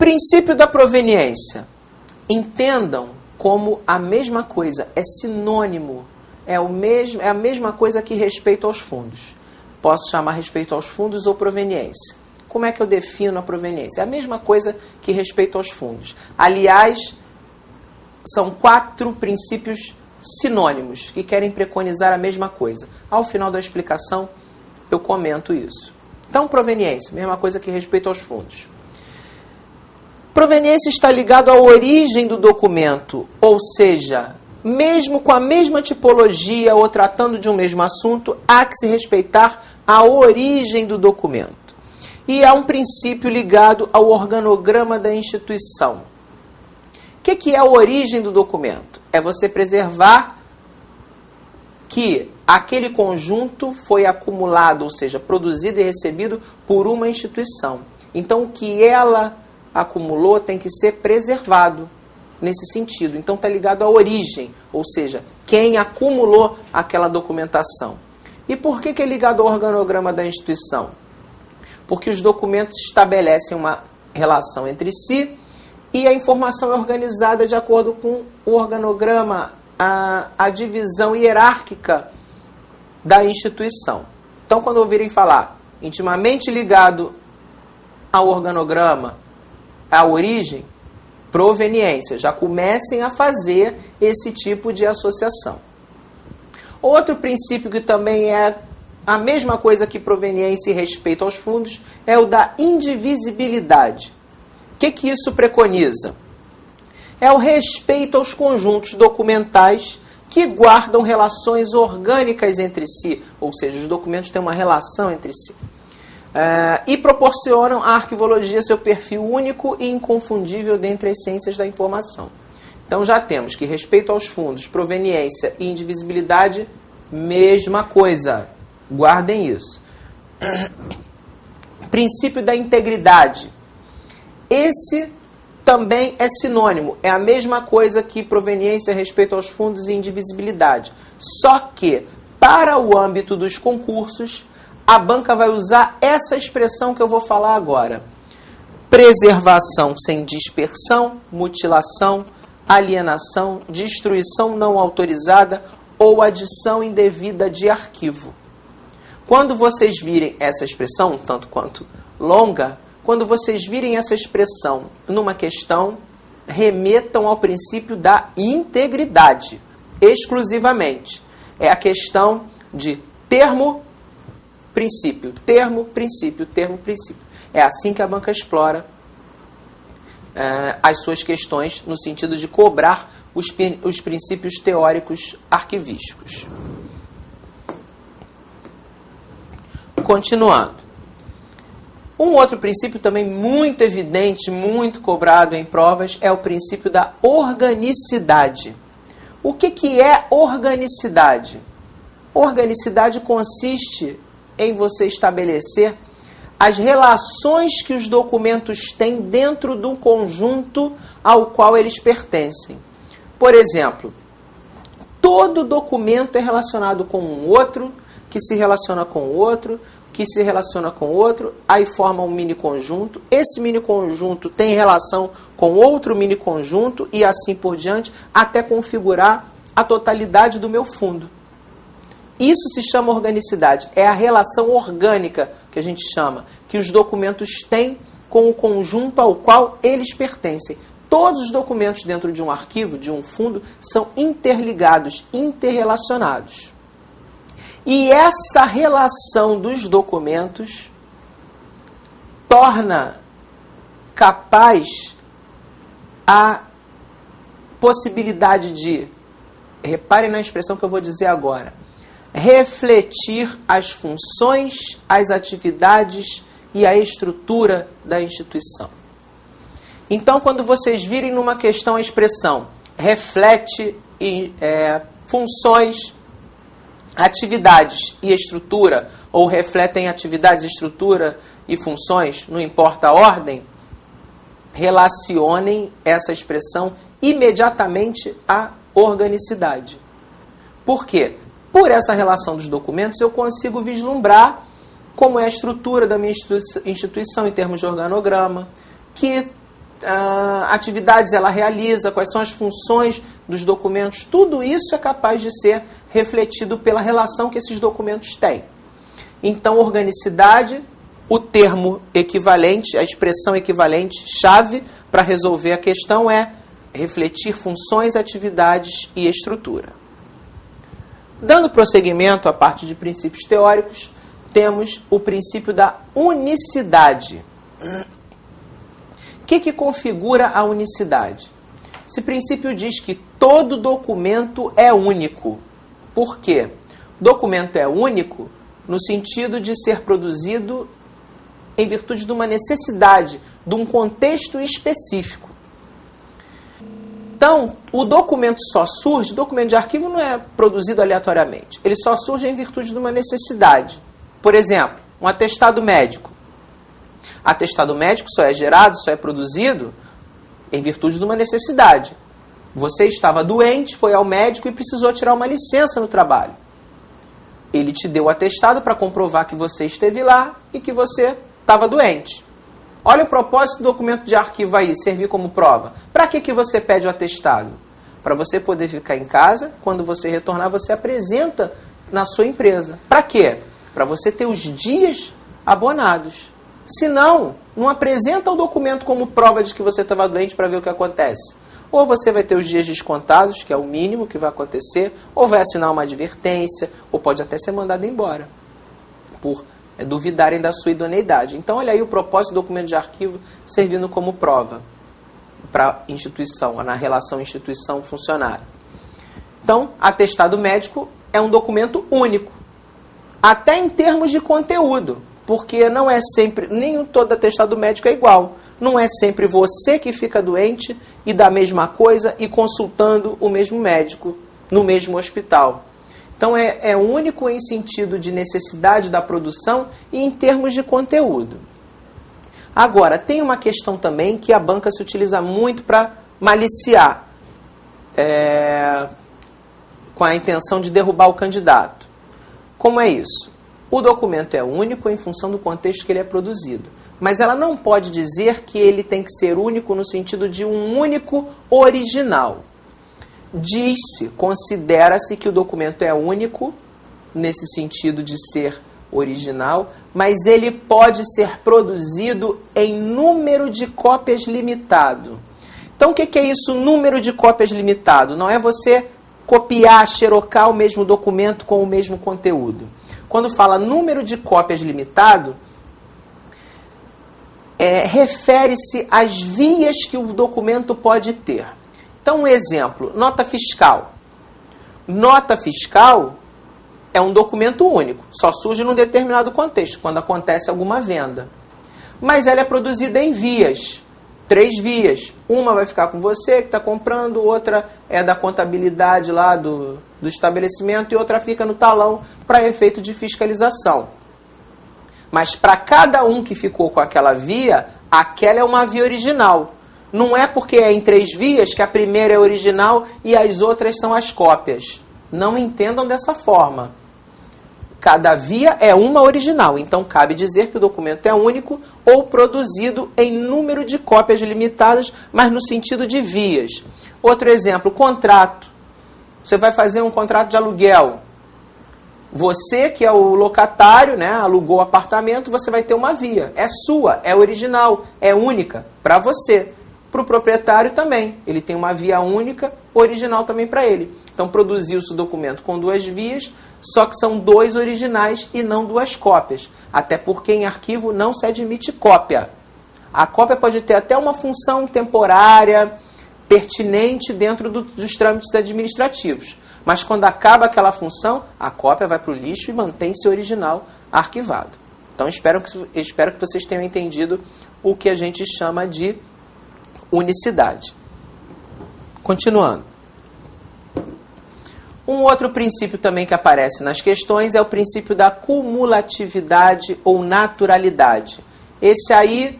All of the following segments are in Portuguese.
Princípio da proveniência. Entendam como a mesma coisa, é sinônimo, é a mesma coisa que respeito aos fundos. Posso chamar respeito aos fundos ou proveniência. Como é que eu defino a proveniência? É a mesma coisa que respeito aos fundos. Aliás, são 4 princípios sinônimos que querem preconizar a mesma coisa. Ao final da explicação, eu comento isso. Então, proveniência, mesma coisa que respeito aos fundos. Proveniência está ligado à origem do documento, ou seja, mesmo com a mesma tipologia ou tratando de um mesmo assunto, há que se respeitar a origem do documento. E há um princípio ligado ao organograma da instituição. O que é a origem do documento? É você preservar que aquele conjunto foi acumulado, ou seja, produzido e recebido por uma instituição. Então, o que ela acumulou tem que ser preservado nesse sentido. Então, está ligado à origem, ou seja, quem acumulou aquela documentação. E por que é ligado ao organograma da instituição? Porque os documentos estabelecem uma relação entre si e a informação é organizada de acordo com o organograma, a divisão hierárquica da instituição. Então, quando ouvirem falar intimamente ligado ao organograma, à origem, proveniência, já comecem a fazer esse tipo de associação. Outro princípio que também é a mesma coisa que proveniência e respeito aos fundos é o da indivisibilidade. O que isso preconiza? É o respeito aos conjuntos documentais que guardam relações orgânicas entre si, ou seja, os documentos têm uma relação entre si. E proporcionam à arquivologia seu perfil único e inconfundível dentre as ciências da informação. Então já temos que respeito aos fundos, proveniência e indivisibilidade, mesma coisa. Guardem isso. Princípio da integridade. Esse também é sinônimo, é a mesma coisa que proveniência, respeito aos fundos e indivisibilidade. Só que, para o âmbito dos concursos, a banca vai usar essa expressão que eu vou falar agora. Preservação sem dispersão, mutilação, alienação, destruição não autorizada ou adição indevida de arquivo. Quando vocês virem essa expressão, um tanto quanto longa, quando vocês virem essa expressão numa questão, remetam ao princípio da integridade, exclusivamente. É a questão de termo, princípio, termo, princípio, termo, princípio. É assim que a banca explora as suas questões, no sentido de cobrar os princípios teóricos arquivísticos. Continuando. Um outro princípio também muito evidente, muito cobrado em provas, é o princípio da organicidade. O que é organicidade? Organicidade consiste em você estabelecer as relações que os documentos têm dentro do conjunto ao qual eles pertencem. Por exemplo, todo documento é relacionado com um outro, que se relaciona com o outro, que se relaciona com outro, aí forma um mini-conjunto. Esse mini-conjunto tem relação com outro mini-conjunto e assim por diante, até configurar a totalidade do meu fundo. Isso se chama organicidade. É a relação orgânica que a gente chama, que os documentos têm com o conjunto ao qual eles pertencem. Todos os documentos dentro de um arquivo, de um fundo, são interligados, interrelacionados. E essa relação dos documentos torna capaz a possibilidade de, reparem na expressão que eu vou dizer agora, refletir as funções, as atividades e a estrutura da instituição. Então, quando vocês virem numa questão a expressão reflete funções, atividades e estrutura, ou refletem atividades, estrutura e funções, não importa a ordem, relacionem essa expressão imediatamente à organicidade. Por quê? Por essa relação dos documentos, eu consigo vislumbrar como é a estrutura da minha instituição em termos de organograma, que atividades ela realiza, quais são as funções dos documentos, tudo isso é capaz de ser refletido pela relação que esses documentos têm. Então, organicidade, o termo equivalente, a expressão equivalente, chave para resolver a questão é refletir funções, atividades e estrutura. Dando prosseguimento à parte de princípios teóricos, temos o princípio da unicidade. O que configura a unicidade? Esse princípio diz que todo documento é único. Por quê? Documento é único no sentido de ser produzido em virtude de uma necessidade, de um contexto específico. Então, o documento o documento de arquivo não é produzido aleatoriamente. Ele só surge em virtude de uma necessidade. Por exemplo, um atestado médico. Atestado médico só é gerado, só é produzido em virtude de uma necessidade. Você estava doente, foi ao médico e precisou tirar uma licença no trabalho. Ele te deu o atestado para comprovar que você esteve lá e que você estava doente. Olha o propósito do documento de arquivo aí, servir como prova. Para que você pede o atestado? Para você poder ficar em casa, quando você retornar, você apresenta na sua empresa. Para quê? Para você ter os dias abonados. Se não apresenta o documento como prova de que você estava doente para ver o que acontece. Ou você vai ter os dias descontados, que é o mínimo que vai acontecer, ou vai assinar uma advertência, ou pode até ser mandado embora, por duvidarem da sua idoneidade. Então, olha aí o propósito do documento de arquivo servindo como prova para a instituição, na relação instituição-funcionário. Então, atestado médico é um documento único, até em termos de conteúdo, porque não é sempre, nem todo atestado médico é igual. Não é sempre você que fica doente e da mesma coisa e consultando o mesmo médico no mesmo hospital. Então é único em sentido de necessidade da produção e em termos de conteúdo. Agora, tem uma questão também que a banca se utiliza muito para maliciar, com a intenção de derrubar o candidato. Como é isso? O documento é único em função do contexto que ele é produzido. Mas ela não pode dizer que ele tem que ser único no sentido de um único original. Diz-se, considera-se que o documento é único, nesse sentido de ser original, mas ele pode ser produzido em número de cópias limitado. Então, o que é isso, número de cópias limitado? Não é você copiar, xerocar o mesmo documento com o mesmo conteúdo. Quando fala número de cópias limitado, refere-se às vias que o documento pode ter. Então, um exemplo, nota fiscal. Nota fiscal é um documento único, só surge num determinado contexto, quando acontece alguma venda. Mas ela é produzida em vias, 3 vias. Uma vai ficar com você que está comprando, outra é da contabilidade lá do estabelecimento e outra fica no talão para efeito de fiscalização. Mas para cada um que ficou com aquela via, aquela é uma via original. Não é porque é em 3 vias que a primeira é original e as outras são as cópias. Não entendam dessa forma. Cada via é uma original, então cabe dizer que o documento é único ou produzido em número de cópias limitadas, mas no sentido de vias. Outro exemplo, contrato. Você vai fazer um contrato de aluguel. Você, que é o locatário, né, alugou o apartamento, você vai ter uma via. É sua, é original, é única para você. Para o proprietário também. Ele tem uma via única, original também para ele. Então, produziu-se o documento com 2 vias, só que são 2 originais e não 2 cópias. Até porque em arquivo não se admite cópia. A cópia pode ter até uma função temporária, pertinente dentro dos trâmites administrativos. Mas quando acaba aquela função, a cópia vai para o lixo e mantém-se original arquivado. Então, espero que vocês tenham entendido o que a gente chama de unicidade. Continuando. Um outro princípio também que aparece nas questões é o princípio da cumulatividade ou naturalidade. Esse aí,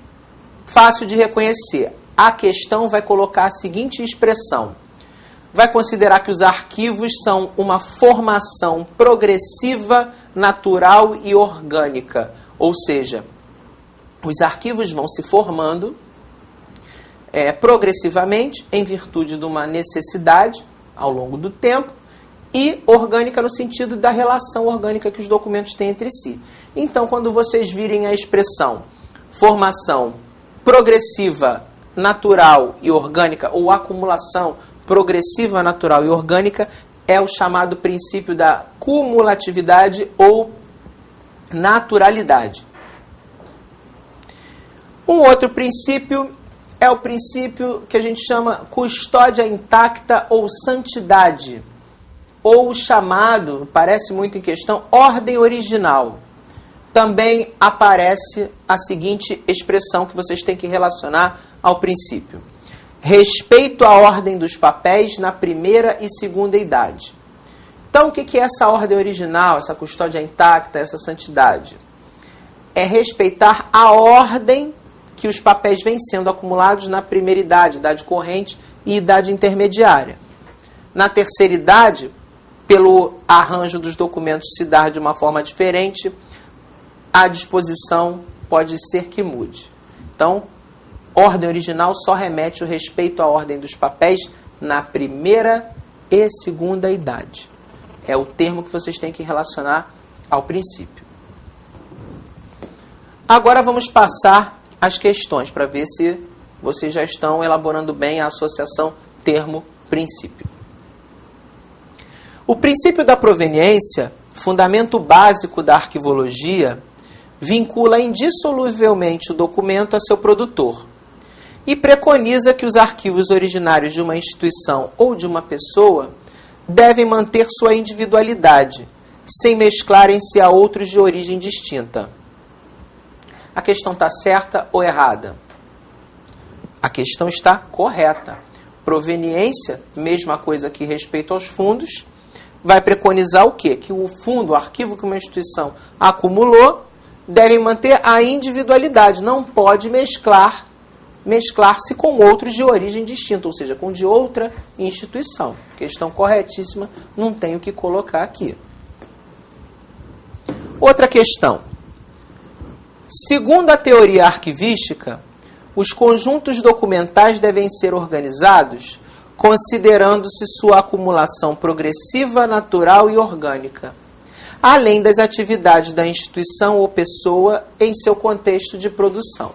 fácil de reconhecer. A questão vai colocar a seguinte expressão. Vai considerar que os arquivos são uma formação progressiva, natural e orgânica. Ou seja, os arquivos vão se formando progressivamente, em virtude de uma necessidade ao longo do tempo, e orgânica no sentido da relação orgânica que os documentos têm entre si. Então, quando vocês virem a expressão formação progressiva, natural e orgânica, ou acumulação progressiva, natural e orgânica, é o chamado princípio da cumulatividade ou naturalidade. Um outro princípio é o princípio que a gente chama custódia intacta ou santidade, ou chamado, parece muito em questão, ordem original. Também aparece a seguinte expressão que vocês têm que relacionar ao princípio: respeito à ordem dos papéis na primeira e segunda idade. Então, o que é essa ordem original, essa custódia intacta, essa santidade? É respeitar a ordem que os papéis vêm sendo acumulados na primeira idade, idade corrente e idade intermediária. Na terceira idade, pelo arranjo dos documentos se dar de uma forma diferente, a disposição pode ser que mude. Então, ordem original só remete o respeito à ordem dos papéis na primeira e segunda idade. É o termo que vocês têm que relacionar ao princípio. Agora vamos passar as questões para ver se vocês já estão elaborando bem a associação termo-princípio. O princípio da proveniência, fundamento básico da arquivologia, vincula indissoluvelmente o documento a seu produtor e preconiza que os arquivos originários de uma instituição ou de uma pessoa devem manter sua individualidade, sem mesclarem-se a outros de origem distinta. A questão está certa ou errada? A questão está correta. Proveniência, mesma coisa que respeito aos fundos, vai preconizar o quê? Que o fundo, o arquivo que uma instituição acumulou, deve manter a individualidade, não pode mesclar-se com outros de origem distinta, ou seja, com de outra instituição. Questão corretíssima, não tenho o que colocar aqui. Outra questão. Segundo a teoria arquivística, os conjuntos documentais devem ser organizados considerando-se sua acumulação progressiva, natural e orgânica, além das atividades da instituição ou pessoa em seu contexto de produção.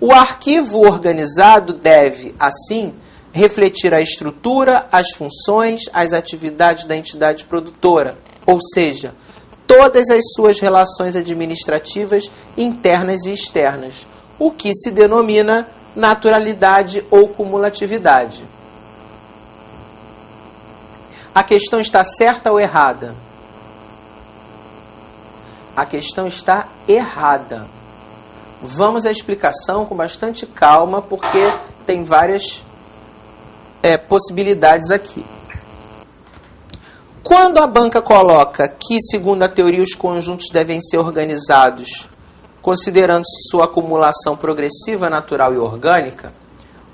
O arquivo organizado deve, assim, refletir a estrutura, as funções, as atividades da entidade produtora, ou seja, todas as suas relações administrativas internas e externas, o que se denomina naturalidade ou cumulatividade. A questão está certa ou errada? A questão está errada. Vamos à explicação com bastante calma, porque tem várias possibilidades aqui. Quando a banca coloca que, segundo a teoria, os conjuntos devem ser organizados considerando-se sua acumulação progressiva, natural e orgânica,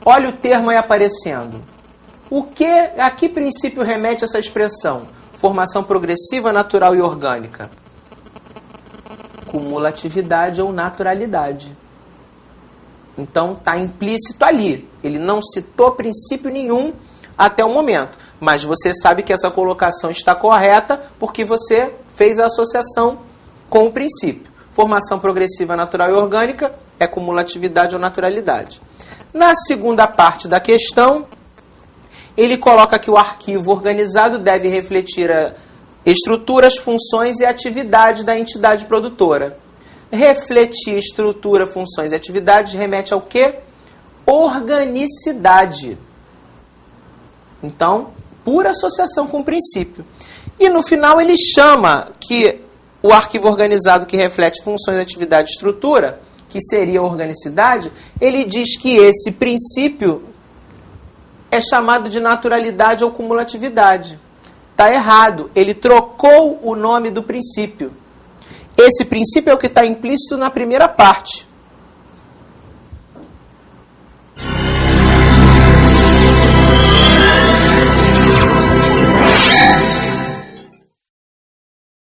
olha o termo aí aparecendo. A que princípio remete essa expressão? Formação progressiva, natural e orgânica. Cumulatividade ou naturalidade. Então está implícito ali. Ele não citou princípio nenhum até o momento. Mas você sabe que essa colocação está correta porque você fez a associação com o princípio. Formação progressiva, natural e orgânica é cumulatividade ou naturalidade. Na segunda parte da questão, ele coloca que o arquivo organizado deve refletir a estrutura, as funções e atividades da entidade produtora. Refletir estrutura, funções e atividades remete ao quê? Organicidade. Então, pura associação com o princípio. E no final ele chama que o arquivo organizado que reflete funções, atividade e estrutura, que seria a organicidade, ele diz que esse princípio é chamado de naturalidade ou cumulatividade. Está errado. Ele trocou o nome do princípio. Esse princípio é o que está implícito na primeira parte.